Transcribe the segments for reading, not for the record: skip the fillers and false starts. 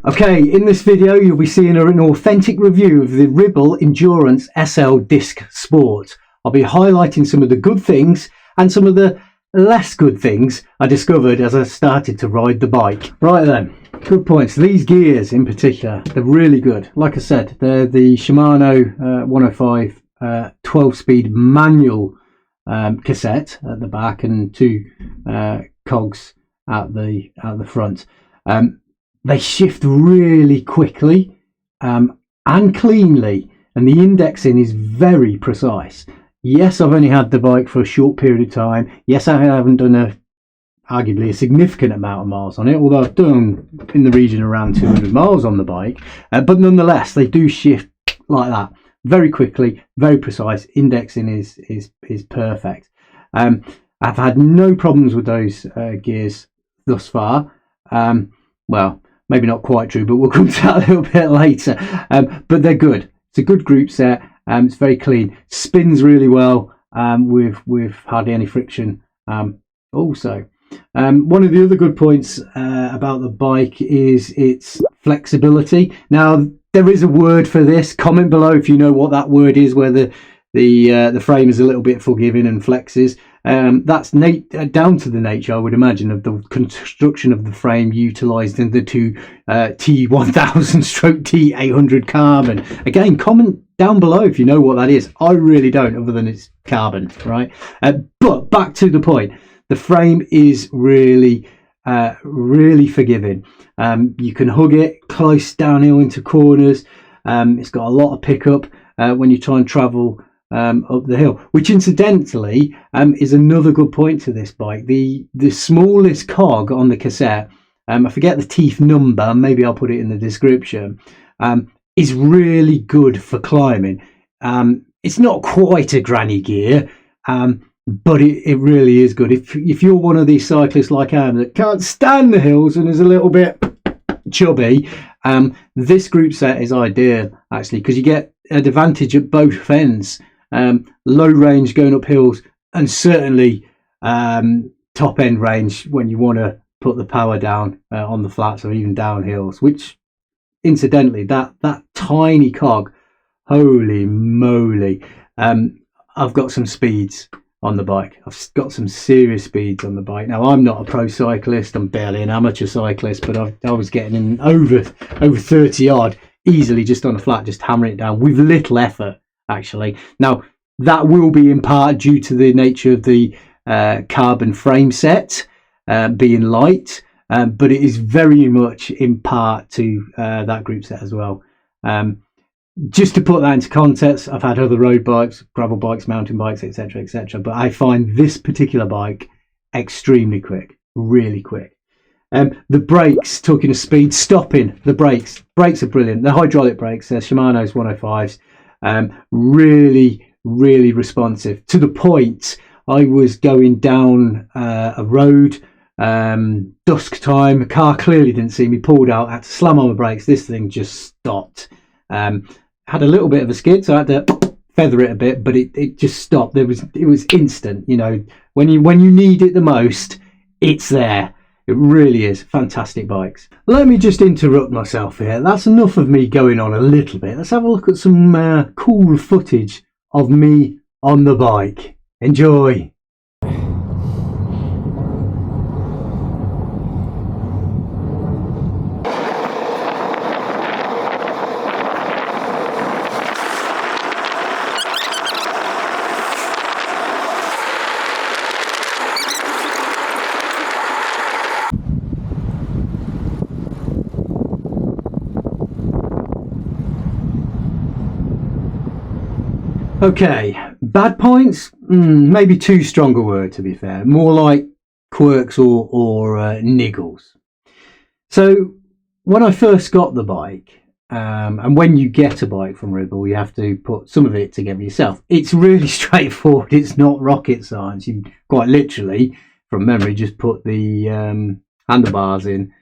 Okay, in this video you'll be seeing an authentic review of the Ribble Endurance SL Disc Sport. I'll be highlighting some of the good things and some of the less good things I discovered as I started to ride the bike. Right then, good points. These gears in particular, they're really good. Like I said, they're the Shimano 105 12-speed manual cassette at the back and two cogs at the front. They shift really quickly and cleanly, and the indexing is very precise. Yes, I've only had the bike for a short period of time. Yes, I haven't done arguably a significant amount of miles on it, although I've done in the region around 200 miles on the bike. But nonetheless, they do shift like that, very quickly, very precise. Indexing is perfect. I've had no problems with those gears thus far. Well, maybe not quite true, but we'll come to that a little bit later. But they're good. It's a good group set. It's very clean. Spins really well with hardly any friction. Also, one of the other good points about the bike is its flexibility. Now, there is a word for this. Comment below if you know what that word is, where the frame is a little bit forgiving and flexes. That's down to the nature, I would imagine, of the construction of the frame utilised in the two T1000 / T800 carbon. Again, comment down below if you know what that is. I really don't, other than it's carbon, right? But back to the point, the frame is really forgiving. You can hug it close downhill into corners. It's got a lot of pickup when you try and travel up the hill, which incidentally is another good point to this bike. The smallest cog on the cassette, I forget the teeth number, maybe I'll put it in the description, is really good for climbing. It's not quite a granny gear, but it really is good. If you're one of these cyclists like I am that can't stand the hills and is a little bit chubby, this group set is ideal actually, because you get an advantage at both ends. Low range going up hills, and certainly top end range when you want to put the power down on the flats or even down hills, which incidentally that tiny cog, holy moly, I've got some speeds on the bike. I've got some serious speeds on the bike. Now, I'm not a pro cyclist, I'm barely an amateur cyclist, but I was getting in over 30 odd easily just on a flat, just hammering it down with little effort actually. Now, that will be in part due to the nature of the carbon frame set being light, but it is very much in part to that group set as well. Just to put that into context, I've had other road bikes, gravel bikes, mountain bikes, etc, but I find this particular bike extremely quick, really quick. The brakes, talking of speed, stopping, the brakes are brilliant. The hydraulic brakes, they're Shimano's 105s. Really responsive, to the point I was going down a road, dusk time, a car clearly didn't see me, pulled out, had to slam on the brakes, this thing just stopped. Had a little bit of a skid, so I had to feather it a bit, but it just stopped. It was instant. You know, when you need it the most, it's there. It really is. Fantastic bikes. Let me just interrupt myself here. That's enough of me going on a little bit. Let's have a look at some cool footage of me on the bike. Enjoy. Okay, bad points? Maybe too strong a word, to be fair. More like Quirks or Niggles. So when I first got the bike, and when you get a bike from Ribble, you have to put some of it together yourself. It's really straightforward. It's not rocket science. You quite literally, from memory, just put the handlebars in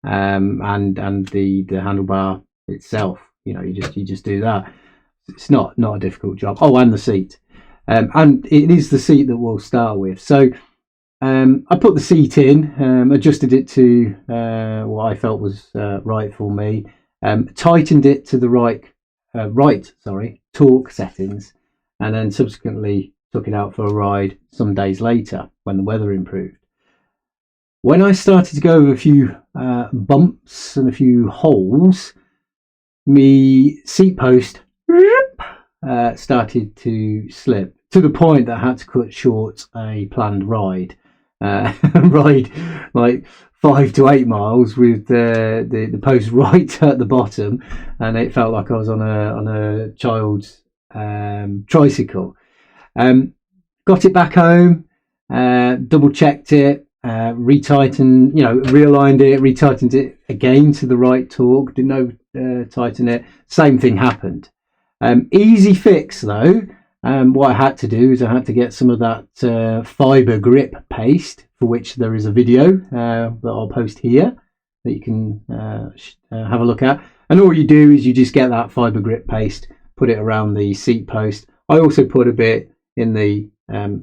and the handlebar itself. You know, you just do that. It's not a difficult job. Oh, and the seat, and it is the seat that we'll start with. So I put the seat in, adjusted it to what I felt was right for me, tightened it to the right torque settings, and then subsequently took it out for a ride some days later when the weather improved. When I started to go over a few bumps and a few holes, my seat post started to slip to the point that I had to cut short a planned ride. Ride like 5 to 8 miles with the post right at the bottom, and it felt like I was on a child's tricycle. Got it back home, double checked it, retightened, realigned it, retightened it again to the right torque, didn't tighten it. Same thing happened. Easy fix though. What I had to do is I had to get some of that fibre grip paste, for which there is a video that I'll post here that you can have a look at. And all you do is you just get that fibre grip paste, put it around the seat post. I also put a bit in the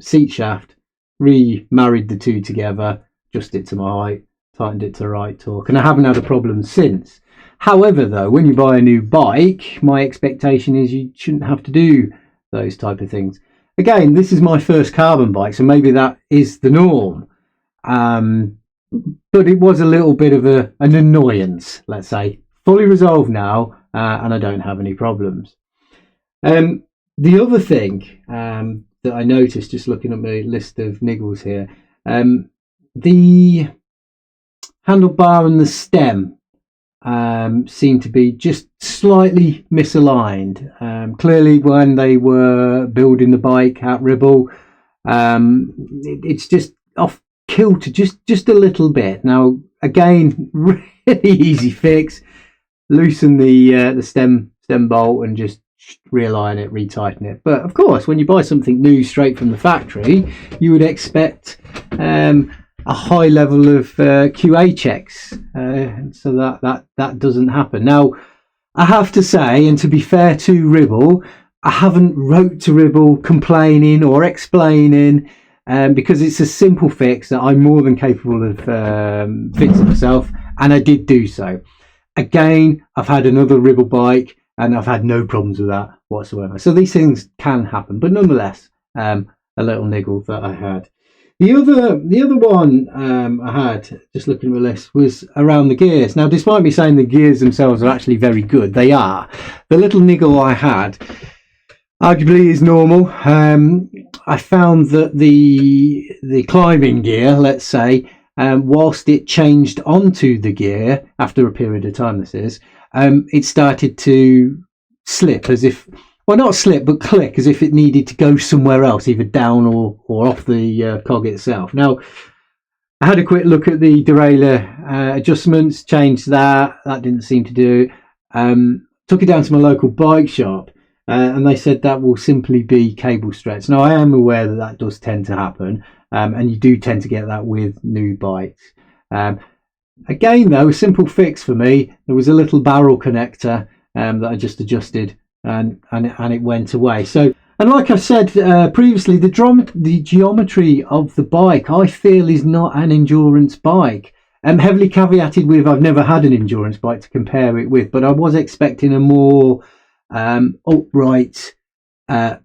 seat shaft, remarried the two together, adjusted it to my height, tightened it to the right torque, and I haven't had a problem since. However, though, when you buy a new bike, my expectation is you shouldn't have to do those type of things. Again, this is my first carbon bike, so maybe that is the norm. But it was a little bit of an annoyance, let's say. Fully resolved now, and I don't have any problems. The other thing that I noticed just looking at my list of niggles here, the handlebar and the stem seem to be just slightly misaligned. Clearly when they were building the bike at Ribble, it's just off kilter just a little bit. Now again, really easy fix. Loosen the stem bolt and just realign it, retighten it. But of course, when you buy something new straight from the factory, you would expect a high level of QA checks, so that doesn't happen. Now, I have to say, and to be fair to Ribble, I haven't wrote to Ribble complaining or explaining, because it's a simple fix that I'm more than capable of fixing myself, and I did do so. Again, I've had another Ribble bike, and I've had no problems with that whatsoever. So these things can happen, but nonetheless, a little niggle that I had. The other one I had, just looking at my list, was around the gears. Now, despite me saying the gears themselves are actually very good, they are. The little niggle I had arguably is normal. I found that the climbing gear, let's say, whilst it changed onto the gear after a period of time, it started to slip, as if, well, not slip, but click, as if it needed to go somewhere else, either down or off the cog itself. Now, I had a quick look at the derailleur adjustments, changed that didn't seem to do it. Took it down to my local bike shop, and they said that will simply be cable stretch. Now, I am aware that does tend to happen, and you do tend to get that with new bikes. Again, though, a simple fix for me. There was a little barrel connector that I just adjusted, and it went away. So, and like I said previously, the geometry of the bike I feel is not an endurance bike. Heavily caveated with I've never had an endurance bike to compare it with, but I was expecting a more upright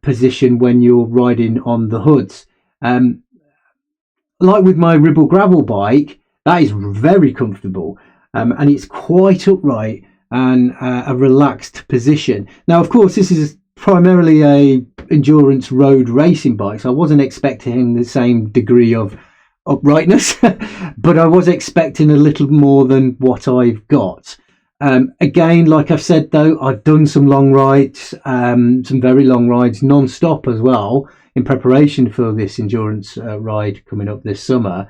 position when you're riding on the hoods. Like with my Ribble gravel bike, that is very comfortable, and it's quite upright and a relaxed position. Now, of course, this is primarily a endurance road racing bike, so I wasn't expecting the same degree of uprightness, but I was expecting a little more than what I've got. Again, like I've said, though, I've done some long rides, some very long rides non-stop as well, in preparation for this endurance ride coming up this summer.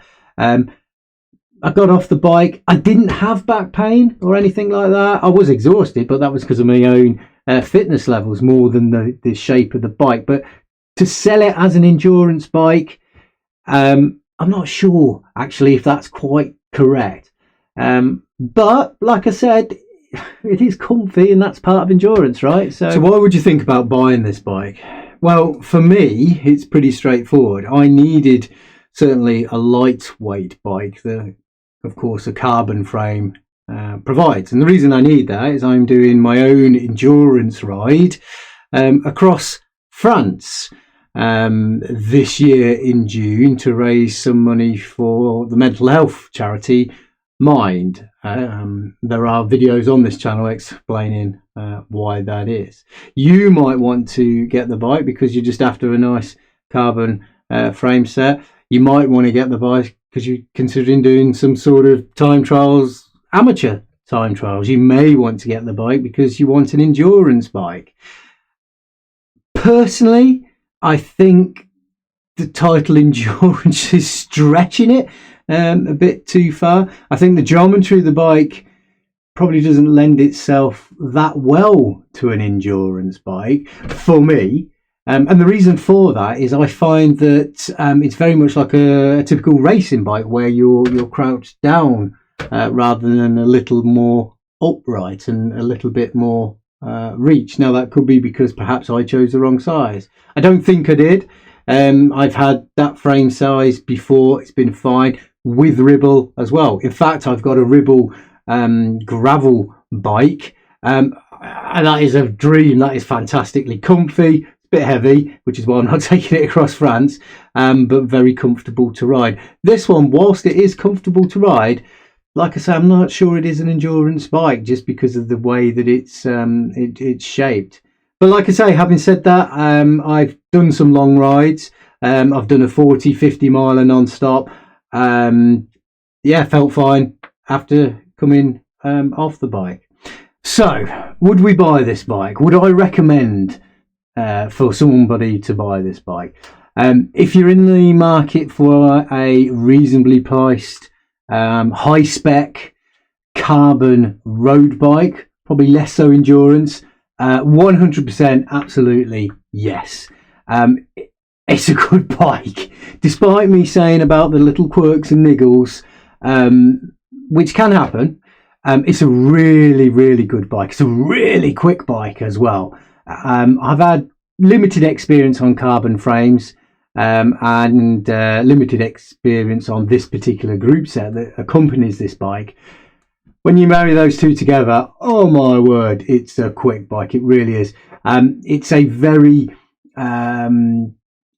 I got off the bike. I didn't have back pain or anything like that. I was exhausted, but that was because of my own fitness levels more than the shape of the bike. But to sell it as an endurance bike, I'm not sure actually if that's quite correct. But like I said, it is comfy, and that's part of endurance, right? So why would you think about buying this bike? Well, for me, it's pretty straightforward. I needed certainly a lightweight bike that, of course, a carbon frame provides. And the reason I need that is I'm doing my own endurance ride across France this year in June to raise some money for the mental health charity Mind. There are videos on this channel explaining why that is. You might want to get the bike because you're just after a nice carbon frame set. You might want to get the bike because you're considering doing some sort of time trials, amateur time trials. You may want to get the bike because you want an endurance bike. Personally, I think the title endurance is stretching it a bit too far. I think the geometry of the bike probably doesn't lend itself that well to an endurance bike for me. And the reason for that is I find that it's very much like a typical racing bike where you're crouched down rather than a little more upright and a little bit more reach. Now that could be because perhaps I chose the wrong size. I don't think I did. I've had that frame size before. It's been fine with Ribble as well. In fact, I've got a Ribble gravel bike, and that is a dream. That is fantastically comfy, a bit heavy, which is why I'm not taking it across France, but very comfortable to ride. This one, whilst it is comfortable to ride, like I say, I'm not sure it is an endurance bike just because of the way that it's shaped. But like I say, having said that, I've done some long rides. I've done a 40-50 miler non-stop. Yeah, felt fine after coming off the bike. So, would we buy this bike? Would I recommend for somebody to buy this bike? If you're in the market for a reasonably priced, high spec carbon road bike, probably less so endurance, 100% absolutely yes. It's a good bike, despite me saying about the little quirks and niggles, which can happen. It's a really, really good bike. It's a really quick bike as well. I've had limited experience on carbon frames and limited experience on this particular group set that accompanies this bike. When you marry those two together, oh my word, it's a quick bike. It really is. It's a very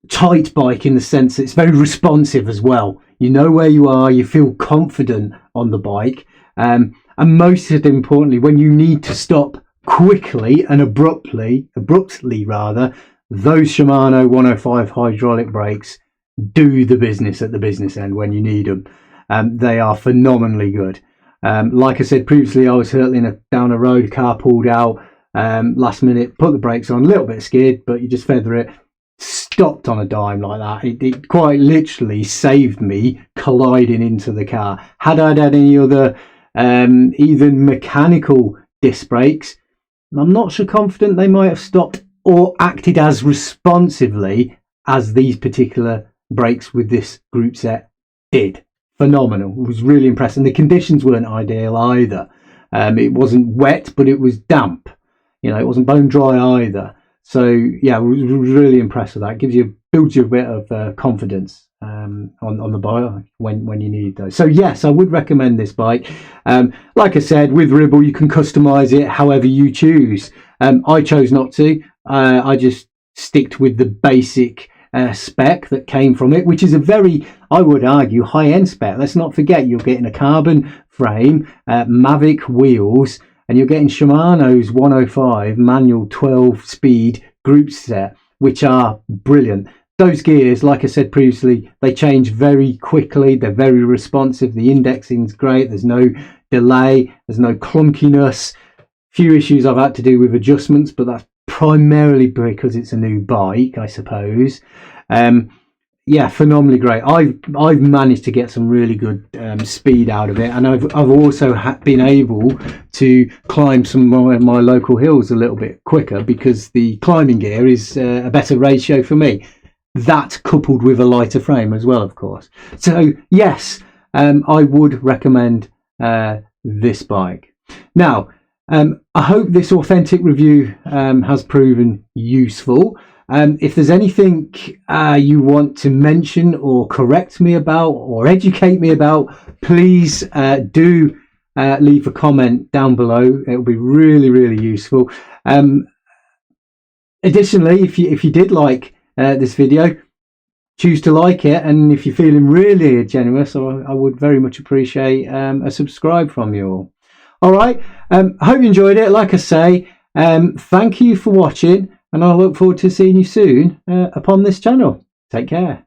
tight bike in the sense that it's very responsive as well. You know where you are, you feel confident on the bike, and most importantly, when you need to stop quickly and abruptly rather, those Shimano 105 hydraulic brakes do the business at the business end when you need them. They are phenomenally good. Like I said previously, I was hurtling down a road, car pulled out, last minute, put the brakes on, a little bit scared, but you just feather it, stopped on a dime like that. It quite literally saved me colliding into the car. Had I had any other even mechanical disc brakes, I'm not so confident they might have stopped or acted as responsively as these particular brakes with this group set did. Phenomenal. It was really impressive. And the conditions weren't ideal either. It wasn't wet, but it was damp. You know, it wasn't bone dry either. So yeah, I was really impressed with that. It builds you a bit of confidence on the bike when you need those. So yes, I would recommend this bike. Like I said, with Ribble you can customize it however you choose. I chose not to. I just sticked with the basic spec that came from it, which is a very, I would argue, high-end spec. Let's not forget you're getting a carbon frame, Mavic wheels, and you're getting Shimano's 105 manual 12-speed group set, which are brilliant. Those gears, like I said previously, they change very quickly. They're very responsive. The indexing's great. There's no delay. There's no clunkiness. Few issues I've had to do with adjustments, but that's primarily because it's a new bike, I suppose. Yeah, phenomenally great. I've managed to get some really good speed out of it, and I've also been able to climb some of my local hills a little bit quicker because the climbing gear is a better ratio for me. That coupled with a lighter frame as well, of course. So yes, I would recommend this bike. Now, I hope this authentic review has proven useful. If there's anything you want to mention or correct me about or educate me about, please do leave a comment down below. It will be really, really useful. Additionally, if you did like this video, choose to like it, and if you're feeling really generous, I would very much appreciate a subscribe from you all. All right, I hope you enjoyed it. Like I say, thank you for watching, and I look forward to seeing you soon upon this channel. Take care.